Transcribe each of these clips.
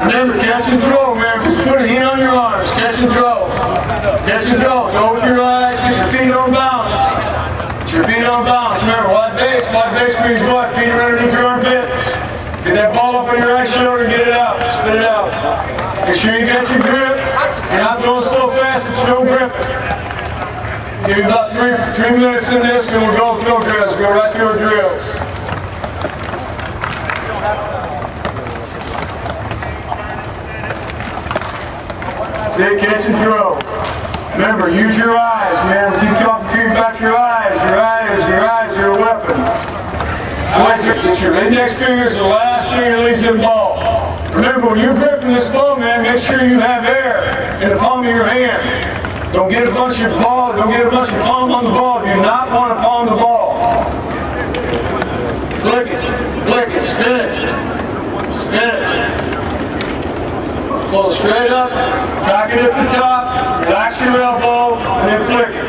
Remember, catch and throw, man. Just put a hand on your arms. Catch and throw. Catch and throw. Go with your eyes. Get your feet on balance. Get your feet on balance. Remember, wide base means what? Feet are underneath your armpits. Get that ball up on your right shoulder and get it out. Spit it out. Make sure you get your grip. You're not going so fast that you don't grip it. Give me about three minutes in this, and we'll go throw drills. Go right through our drills. Say catch and throw. Remember, use your eyes, man. We keep talking to you about your eyes. Your eyes are a weapon. Get your index fingers and the last finger leads to the ball. Remember, when you're gripping this ball, man, make sure you have air in the palm of your hand. Don't get a bunch of ball. Don't get a bunch of palm on the ball. Do not want to palm the ball. Flick it, spin it, spin it. Pull straight up, cock it at the top, relax your elbow, and then flick it.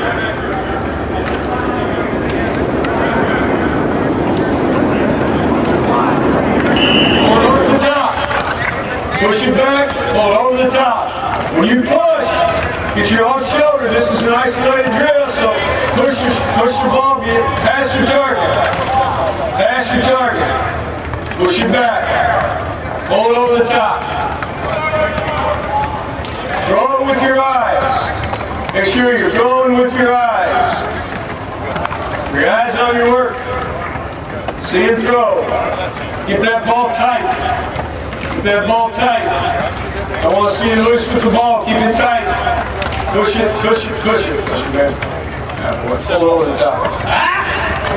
Pull it over the top. Push it back, pull it over the top. When you push, get your off shoulder. This is an isolated drill, so push the ball, get past your target. Past your target. Push it back. Pull it over the top. Throw it with your eyes. Make sure you're throwing with your eyes. Your eyes on your work. See and throw. Keep that ball tight. Keep that ball tight. I want to see you loose with the ball. Keep it tight. Push it, push it, push it. Push it, man. Yeah, boy. Pull it over the top.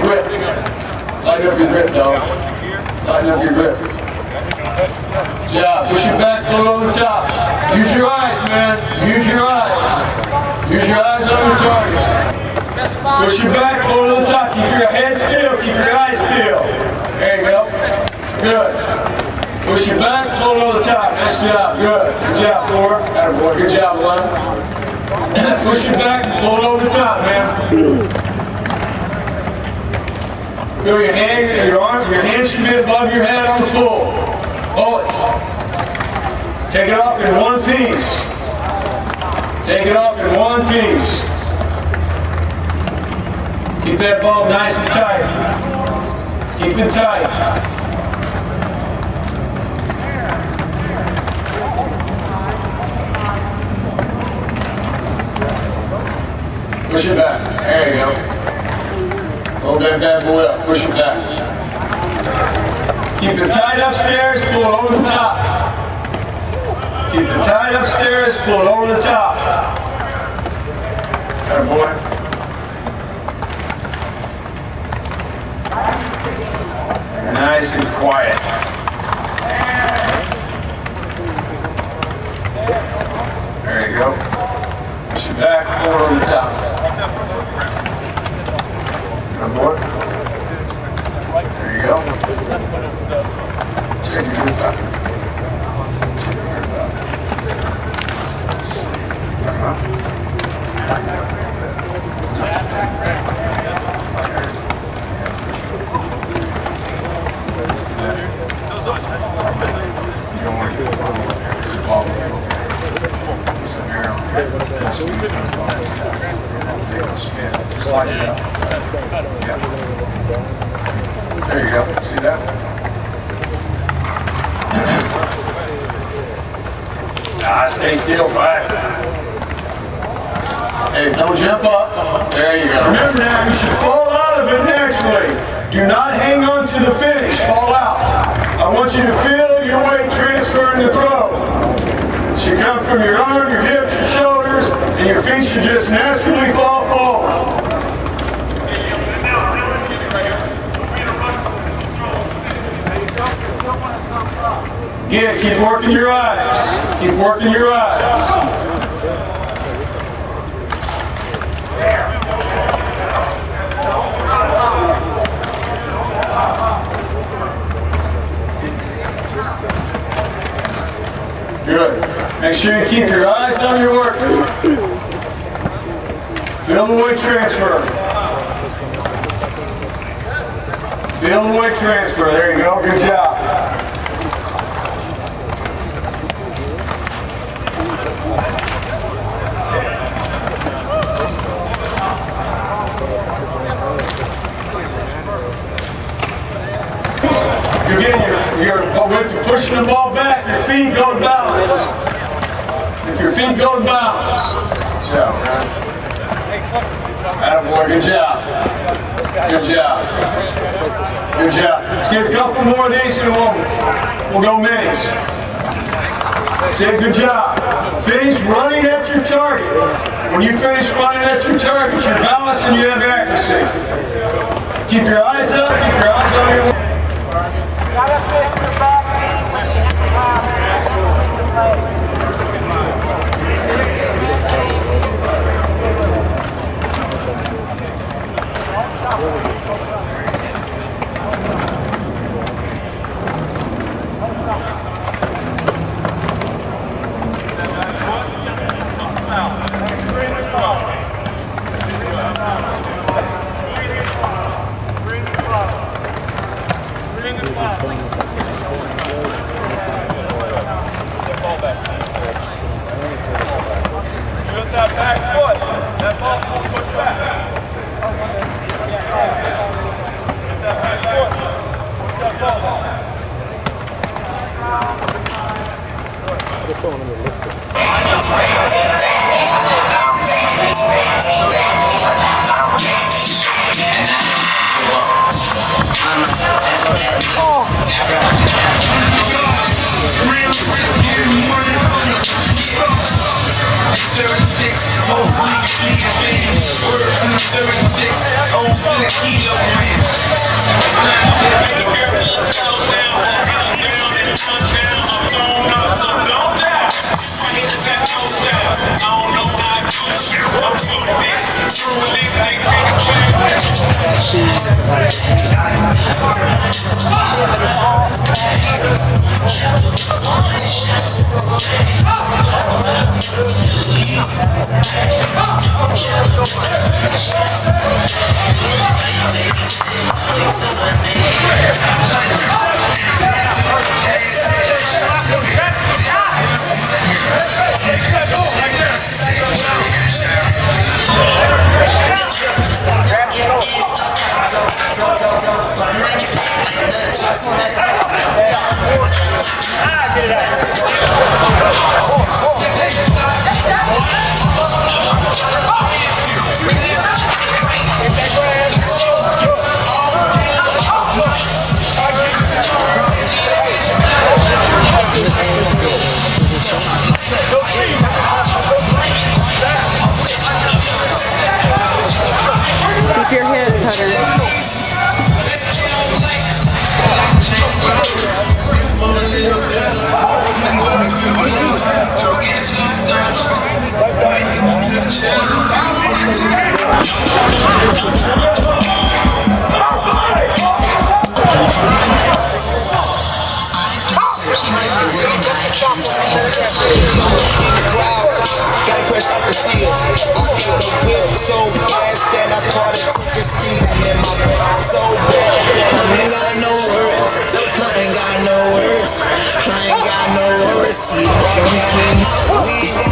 Grip. Lighten up your grip, dog. Lighten up your grip. Good job. Push it back, pull it over the top. Use your eyes, man. Use your eyes. Use your eyes on your target. Push it back, pull it over the top. Keep your head still. Keep your eyes still. There you go. Good. Push it back, pull it over the top. Nice job. Good. Good job, Thor. Attaboy. Good job, Lon. Push it back and pull it over the top, man. Feel your hand, your hand should be above your head on the pull. Hold it. Take it off in one piece. Take it off in one piece. Keep that ball nice and tight. Keep it tight. Push it back. There you go. Hold that bad boy up. Push it back. Keep it tight upstairs. Pull it over the top. Keep it tight upstairs. Pull it over the top. There, boy. Nice and quiet. There you go. Push it back. Pull it over the top. Board. There you go. Check your grip out. Check your grip out. Let's see. You don't want to get the ball in there. There's a ball in there. So here, let's move those balls down. Take a spin. Just like that. Yeah. There you go. See that? Stay still, fine. Hey, don't jump up. There you go. Remember now, you should fall out of it naturally. Do not hang on to the finish. Fall out. I want you to feel your weight transfer in the throw. It should come from your arm, your hips, your shoulders, and your feet should just naturally fall forward. Again, keep working your eyes. Keep working your eyes. Good. Make sure you keep your eyes on your work. Feel the weight transfer. Feel the weight transfer. There you go. Good job. You're getting you're pushing the ball back. Your feet go to balance. If your feet go to balance. Good job, man. Attaboy, good job. Good job. Good job. Let's get a couple more of these and we'll go minis. Say good job. Finish running at your target. When you finish running at your target, you're balanced and you have accuracy. Keep your eyes up, keep your eyes on your work. That back foot, that ball will push back. Get that back foot, push that ball back. Keep your hands, Hunter. So fast that I caught it, took his feet and in my back so bad. I ain't got no words, I ain't got no words, I ain't got no words. We ain't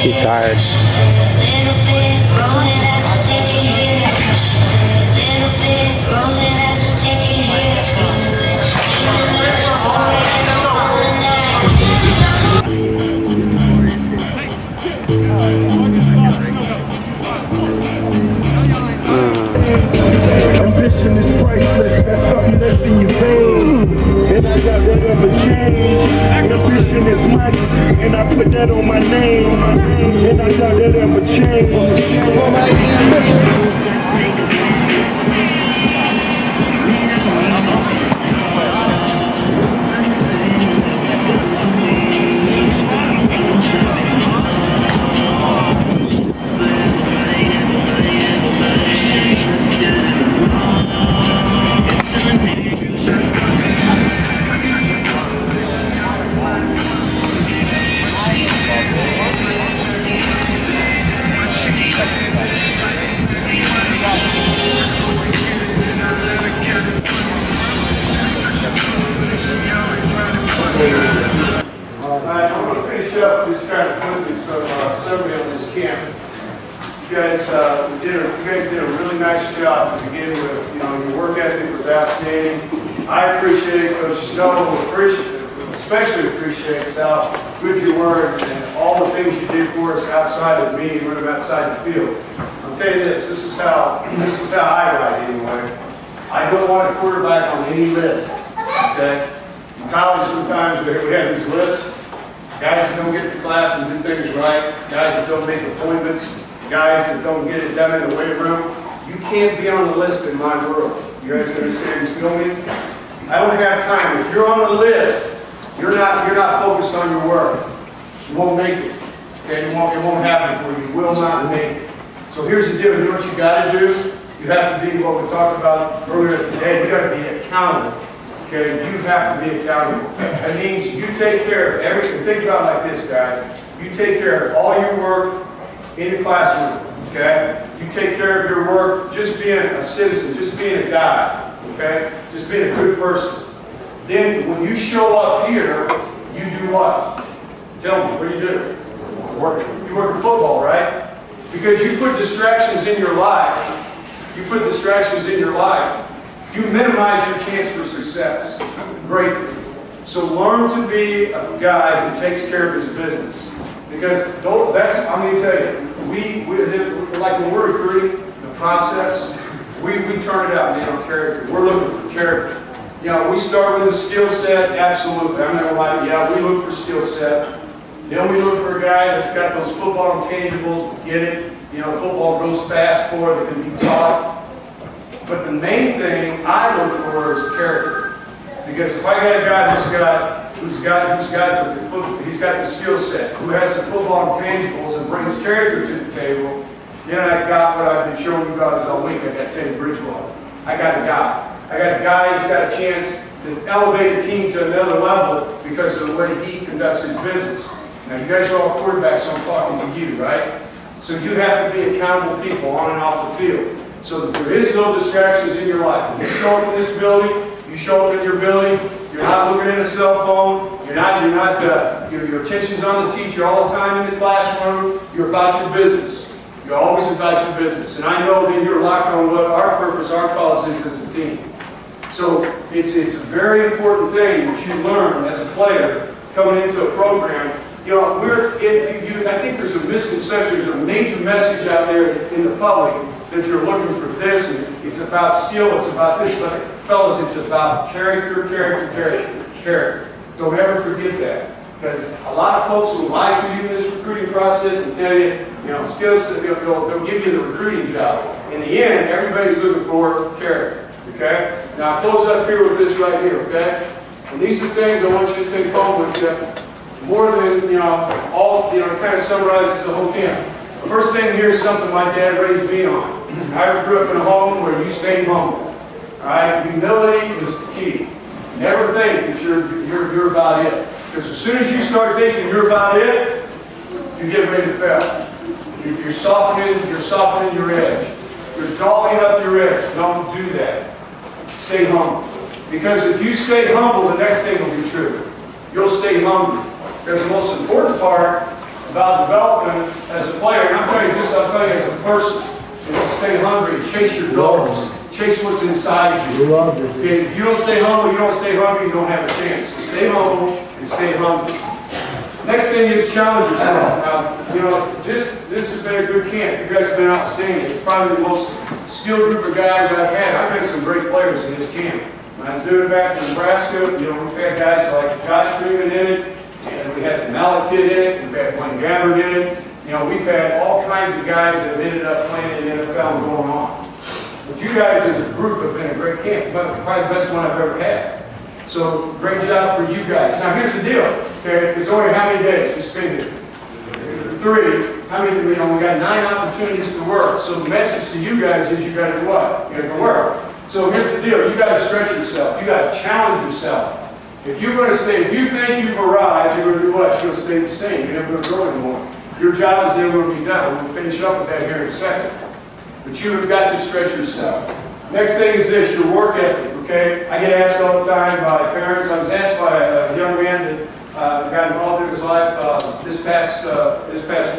He's tired. put that on my name, and I doubt that ever change. I'm going to finish up this kind of quickly summary on this camp. You guys did a really nice job to begin with. You know, your work ethic was outstanding. I appreciate it. Coach Snow especially appreciates how good you were and all the things you did for us outside of me, when I'm outside the field. I'll tell you this. This is how I write anyway. I don't want a quarterback on any list. Okay. In college, sometimes we have these lists. Guys that don't get to class and do things right. Guys that don't make appointments. Guys that don't get it done in the weight room. You can't be on the list in my world. You guys understand? You feel me? I don't have time. If you're on the list, you're not focused on your work. You won't make it. Okay? It won't happen for you. You will not make it. So here's the deal. You know what you got to do? You have to be what we talked about earlier today. You got to be accountable. Okay, you have to be accountable. That means you take care of everything. Think about it like this, guys. You take care of all your work in the classroom. Okay? You take care of your work just being a citizen, just being a guy. Okay? Just being a good person. Then when you show up here, you do what? Tell me, what do you do? You work in football, right? Because you put distractions in your life. You minimize your chance for success greatly. So learn to be a guy who takes care of his business. Because I'm going to tell you, like when we're recruiting, the process, we turn it out, man, on character. We're looking for character. You know, we start with a skill set, absolutely. I'm not going to lie to you, yeah, we look for skill set. Then we look for a guy that's got those football intangibles to get it. You know, football goes fast for it, that can be taught. But the main thing I look for is character. Because if I got a guy who's got the skill set, who has the football intangibles and brings character to the table, then I got what I've been showing you guys all week. I got Teddy Bridgewater. I got a guy who's got a chance to elevate a team to another level because of the way he conducts his business. Now you guys are all quarterbacks, so I'm talking to you, right? So you have to be accountable people on and off the field. So that there is no distractions in your life. When you show up in this building, you show up in your building, you're not looking at a cell phone, your attention's on the teacher all the time in the classroom, you're about your business. You're always about your business. And I know that you're locked on what our purpose, our cause is as a team. So it's a very important thing that you learn as a player coming into a program. You know, I think there's a misconception, there's a major message out there in the public that you're looking for this, and it's about skill, it's about this, but fellas, it's about character. Don't ever forget that. Because a lot of folks will lie to you in this recruiting process and tell you, skills, they'll give you the recruiting job. In the end, everybody's looking for character. Okay? Now, I'll close up here with this right here, okay? And these are things I want you to take home with you. More than, it kind of summarizes the whole camp. The first thing here is something my dad raised me on. I grew up in a home where you stayed humble. All right? Humility is the key. Never think that you're about it. Because as soon as you start thinking you're about it, you get ready to fail. You're softening your edge. You're dulling up your edge. Don't do that. Stay humble. Because if you stay humble, the next thing will be true. You'll stay hungry. Because the most important part about development as a player, and I'll tell you as a person, is to stay hungry, chase your goals, chase what's inside you. Okay, if you don't stay humble, you don't stay hungry, you don't have a chance. So stay humble and stay hungry. Next thing is challenge yourself. Now, this has been a good camp. You guys have been outstanding. It's probably the most skilled group of guys I've had. I've had some great players in this camp. When I was doing it back in Nebraska, we've had guys like Josh Freeman in it, and We had the Mallet kid in it, we've had Blaine Gabbard in it. You know, we've had all kinds of guys that have ended up playing in the NFL and going on. But you guys as a group have been a great camp, probably the best one I've ever had. So great job for you guys. Now here's the deal, okay? It's only how many days we spend here? 3. How many, you know, we got 9 opportunities to work. So the message to you guys is you got to do what? You got to work. So here's the deal, you got to stretch yourself. You got to challenge yourself. If you're going to stay, if you think you've arrived, you're going to do what? You're going to stay the same. You're never going to grow anymore. Your job is never going to be done. We'll finish up with that here in a second. But you have got to stretch yourself. Next thing is this, your work ethic, okay? I get asked all the time by parents. I was asked by a young man that got involved in his life this past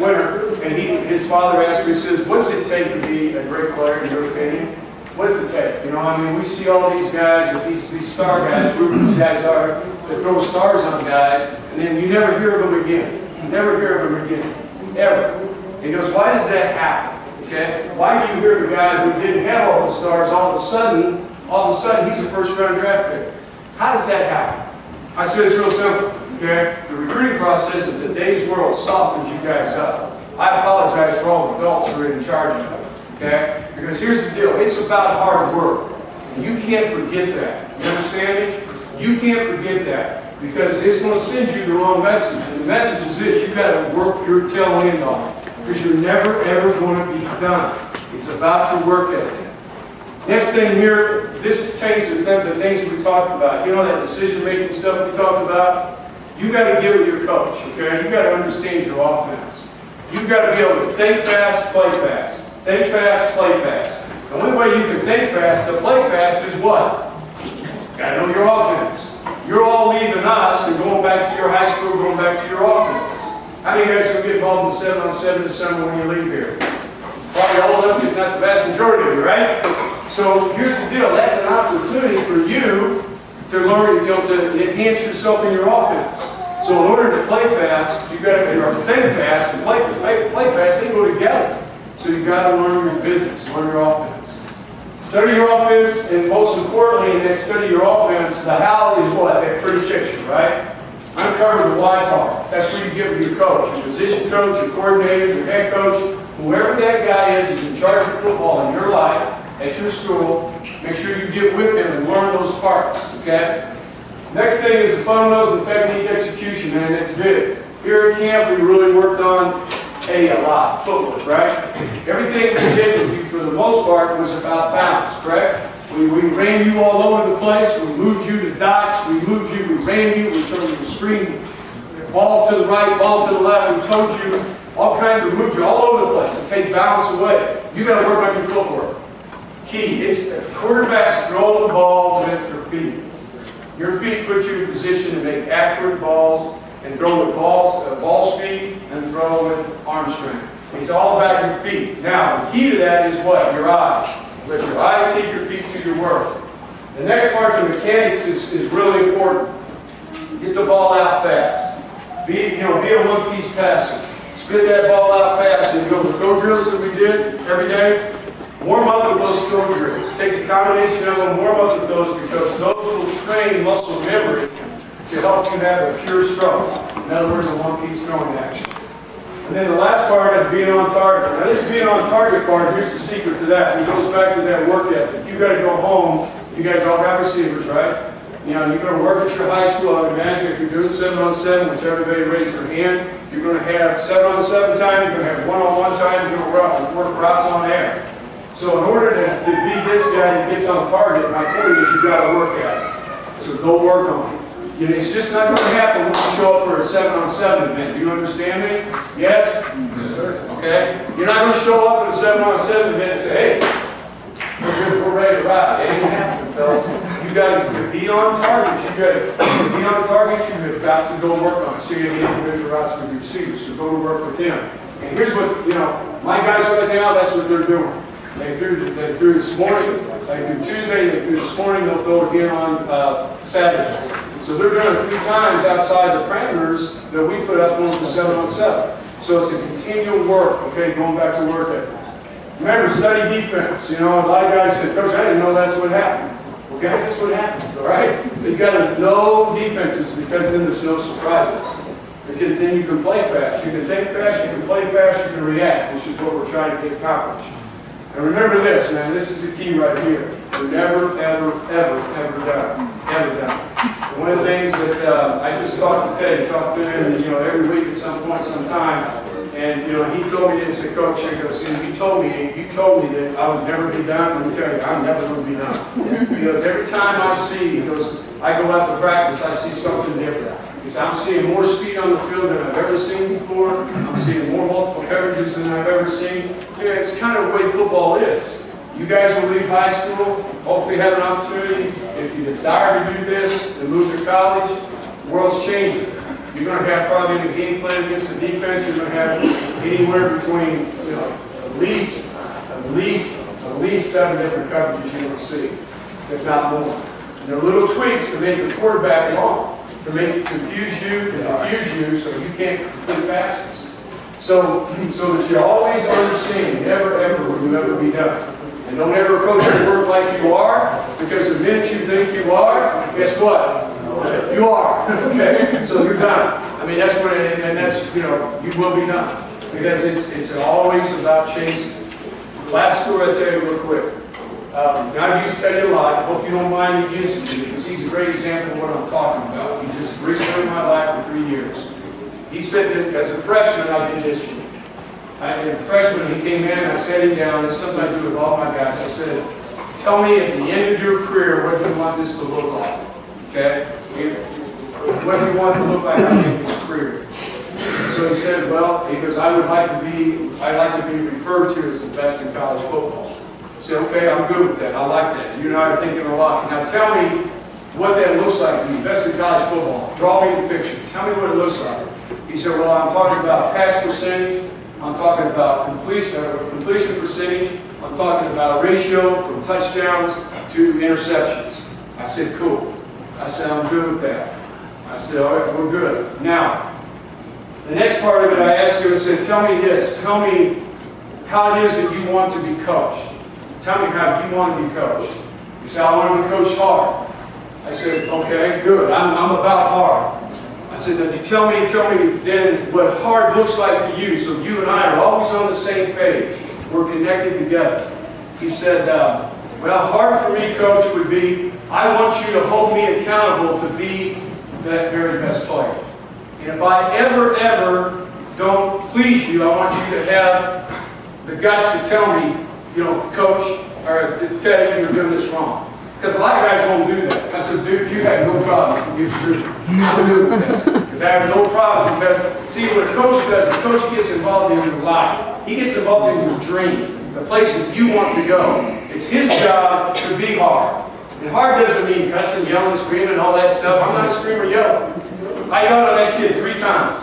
winter, and his father asked me, he says, what's it take to be a great player in your opinion? What's it take? You know, I mean, we see all these guys, these star guys, who these guys are, that throw stars on guys, and then you never hear of them again. You never hear of them again, ever. And he goes, why does that happen? Okay? Why do you hear of a guy who didn't have all the stars, all of a sudden he's a first-round draft pick? How does that happen? I said it's real simple. Okay? The recruiting process in today's world softens you guys up. I apologize for all the adults who are in charge of it. Okay? Because here's the deal, it's about hard work. And you can't forget that. You understand me? You can't forget that. Because it's going to send you the wrong message. And the message is this, you've got to work your tail end off. Because you're never ever going to be done. It's about your work ethic. Next thing here, this pertains to the things we talked about. You know that decision-making stuff we talked about? You got to give it your coach, okay? You got to understand your offense. You've got to be able to think fast, play fast. Think fast, play fast. The only way you can think fast to play fast is what? Got to know your offense. You're all leaving us and going back to your high school, going back to your offense. How many guys will get involved in 7-on-7 this summer when you leave here? Probably all of them, because not the vast majority of you, right? So here's the deal. That's an opportunity for you to learn, to enhance yourself in your offense. So in order to play fast, you've got to think fast and play fast. They go together. So you've got to learn your business, learn your offense. Study your offense, and most importantly, in that study your offense, the how is what? That pretty picture, right? Uncover the why part. That's where you give it to your coach, your position coach, your coordinator, your head coach, whoever that guy is in charge of football in your life, at your school. Make sure you get with him and learn those parts, okay? Next thing is the fundamentals and technique execution, man. That's big. Here at camp, we really worked on a lot. Footwork, right? Everything we did with you, for the most part, was about balance, correct? We ran you all over the place. We moved you to dots. We moved you. We ran you. We told you to screen. Ball to the right, ball to the left. We told you all kinds of moved you all over the place to take balance away. You got to work on your footwork. Key. It's quarterbacks throw the ball with their feet. Your feet put you in position to make accurate balls and throw with ball speed and throw with arm strength. It's all about your feet. Now, the key to that is what? Your eyes. Let your eyes take your feet to your work. The next part, the mechanics, is really important. Get the ball out fast. Be a one-piece passer. Spit that ball out fast. And go the throw drills that we did every day. Warm up with those throw drills. Take a combination of them, warm up with those, because those will train muscle memory to help you have a pure stroke. In other words, a one-piece throwing action. And then the last part is being on target. Now this being on target part, here's the secret to that. It goes back to that work ethic. You got to go home. You guys all got receivers, right? You know, you're going to work at your high school. I would imagine if you're doing 7-on-7, which everybody raised their hand, you're going to have 7-on-7 time. You're going to have 1-on-1 time. You're going to work routes on air. So in order to be this guy that gets on target, my point is you've got to work at it. So go work on it. It's just not going to happen when you show up for a 7-on-7 event. Do you understand me? Yes? Okay? You're not going to show up at a 7-on-7 event and say, hey, we're ready to ride. It ain't happening, fellas. You've got to be on target. You've got to be on target. You've got to go work on it. So you get individual routes with your receivers. So go to work with them. And here's what, my guys right now, that's what they're doing. They threw this morning. They threw Tuesday. They threw this morning. They'll throw again on Saturday. So they're doing it 3 times outside the parameters that we put up on the 7-on-7. So it's a continual work, okay, going back to work ethics. Remember, study defense. A lot of guys said, Coach, I didn't know that's what happened. Well, guys, that's what happens, all right? But you got to know defenses, because then there's no surprises. Because then you can play fast. You can think fast, you can play fast, you can react, which is what we're trying to get accomplished. And remember this, man, this is the key right here. We're never, ever, ever, ever done. Ever done. And one of the things that I just talked to Teddy, talked to him, every week at some point, sometime, and he told me this, Coach, he goes, you told me that I would never be done. Let me tell you, I'm never going to be done. Because every time I go out to practice, I see something different. Because I'm seeing more speed on the field than I've ever seen before. I'm seeing more multiple coverages than I've ever seen. It's kind of the way football is. You guys will leave high school, hopefully have an opportunity, if you desire to do this, to move to college, the world's changing. You're going to have probably in the game plan against the defense, you're going to have anywhere between, at least 7 different coverages you will see, if not more. And there are little tweaks to make the quarterback long, to make it confuse you, so you can't complete passes. So that you always understand, never ever will you ever be done. And don't ever approach your work like you are, because the minute you think you are, guess what? You are. Okay? So you're done. I mean, that's what, and that's, you will be done. Because it's always about chasing. Last story I'll tell you real quick. I've used Teddy a lot. I hope you don't mind me using him, because he's a great example of what I'm talking about. He just recently in my life for 3 years. He said that as a freshman, I did this. As a freshman, he came in, I sat him down, it's something I do with all my guys. I said, tell me at the end of your career, what do you want this to look like? Okay? What do you want to look like at the end of his career? So he said, well, because I'd like to be referred to as the best in college football. I said, okay, I'm good with that. I like that. You and I are thinking a lot. Now tell me what that looks like to be best in college football. Draw me the picture. Tell me what it looks like. He said, well, I'm talking about pass percentage. I'm talking about completion percentage. I'm talking about ratio from touchdowns to interceptions. I said, cool. I said, I'm good with that. I said, all right, we're good. Now, the next part of it, I asked him, I said, tell me this. Tell me how it is that you want to be coached. Tell me how you want to be coached. He said, I want to be coached hard. I said, okay, good. I'm about hard. I said, then you tell me then what hard looks like to you, so you and I are always on the same page. We're connected together. He said, well, hard for me, Coach, would be, I want you to hold me accountable to be that very best player. And if I ever don't please you, I want you to have the guts to tell me, Coach, or to tell you you're doing this wrong. Because a lot of guys won't do that. I said, dude, you have no problem. You're true. I'm good with that. Because I have no problem. Because, see, what a coach does, the coach gets involved in your life. He gets involved in your dream, the place that you want to go. It's his job to be hard. And hard doesn't mean cussing, yelling, screaming, all that stuff. I'm not a screamer yeller. I yelled at that kid 3 times.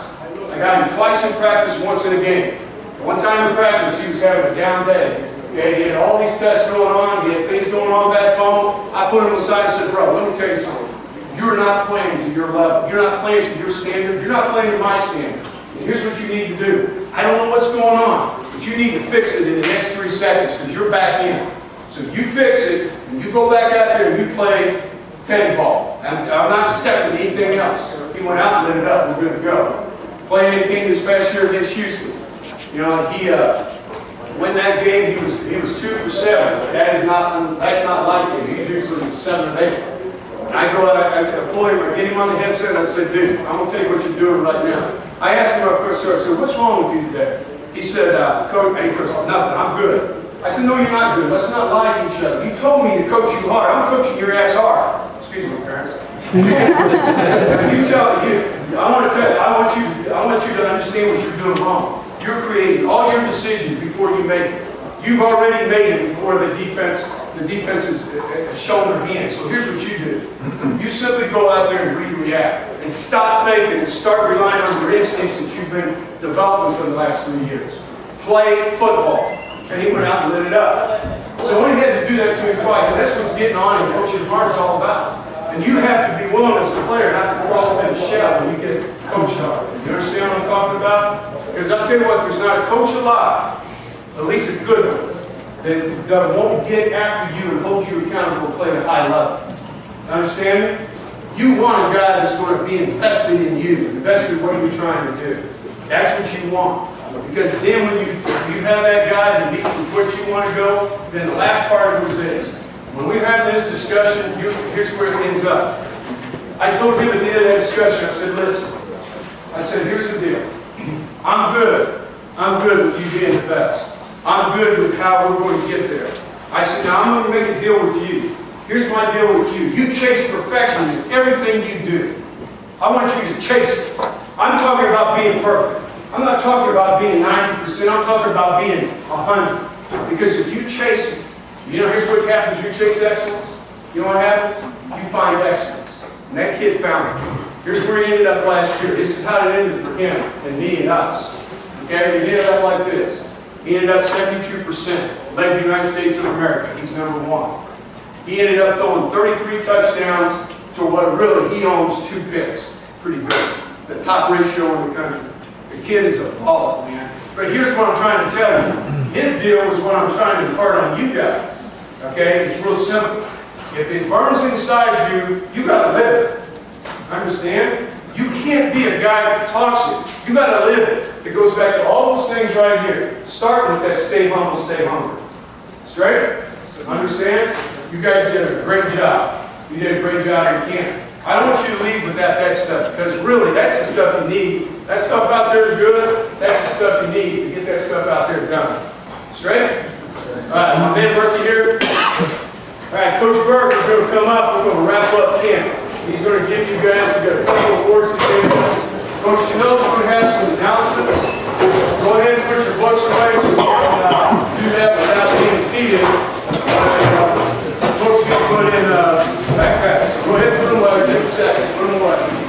I got him twice in practice, once in a game. One time in practice, he was having a down day. Okay, he had all these tests going on, he had things going on back home. I put him aside and said, bro, let me tell you something. You're not playing to your level. You're not playing to your standard. You're not playing to my standard. And here's what you need to do. I don't know what's going on, but you need to fix it in the next 3 seconds because you're back in. So you fix it, and you go back out there and you play Teddy ball. I'm not stepping anything else. He went out and lit it up. We're good to go. Playing in King this past year against Houston. He when that game he was 2 for 7. That's not like him. He's usually 7 or 8. And I go out, I pull him, I get him on the headset, and I said, dude, I'm gonna tell you what you're doing right now. I asked him first, I said, what's wrong with you today? He said, Coach, he goes, nothing, I'm good. I said, no, you're not good. Let's not lie to each other. You told me to coach you hard. I'm coaching your ass hard. Excuse me, parents. I said, I want you to understand what you're doing wrong. You're creating all your decisions before you make it. You've already made it before the defense has shown their hand. So here's what you do. You simply go out there and react. And stop thinking and start relying on your instincts that you've been developing for the last 3 years. Play football. And he went out and lit it up. So when he had to do that to me twice, and that's what's getting on and coaching hard is all about. And you have to be willing as a player not to crawl up in the shell when you get coached hard. You understand what I'm talking about? Because I'll tell you what, there's not a coach alive, at least a good one, that won't get after you and hold you accountable and play at a high level. Understand me? You want a guy that's going to be invested in you, invested in what you're trying to do. That's what you want. Because then when you have that guy that meets with what you want to go, then the last part of it is this. When we have this discussion, here's where it ends up. I told him at the end of that discussion, I said, listen, I said, here's the deal. I'm good. I'm good with you being the best. I'm good with how we're going to get there. I said, now I'm going to make a deal with you. Here's my deal with you. You chase perfection in everything you do. I want you to chase it. I'm talking about being perfect. I'm not talking about being 90%. I'm talking about being 100. Because if you chase it, you know, here's what happens. You chase excellence. You know what happens? You find excellence. And that kid found it. Here's where he ended up last year. This is how it ended for him and me and us. Okay? He ended up like this. He ended up 72%. Led the United States of America. He's number 1. He ended up throwing 33 touchdowns to what really he owns 2 picks. Pretty good. The top ratio in the country. The kid is a baller, man. But here's what I'm trying to tell you. His deal is what I'm trying to impart on you guys. Okay? It's real simple. If it burns inside you, you got to live it. Understand? You can't be a guy that talks it. You got to live it. It goes back to all those things right here. Start with that stay humble, stay hungry. Straight? Understand? You guys did a great job. You did a great job in camp. I don't want you to leave with that stuff, because really, that's the stuff you need. That stuff out there is good. That's the stuff you need to get that stuff out there done. Straight? All right, my man Berkey here. All right, Coach Burke is going to come up. We're going to wrap up camp. He's going to give you guys, we've got a couple of awards to give you. Coach Chanel's going to have some announcements. Go ahead and put your books away so you can do that without being defeated. Folks can put in backpacks. Go ahead and put them away. Take a second. Put them away.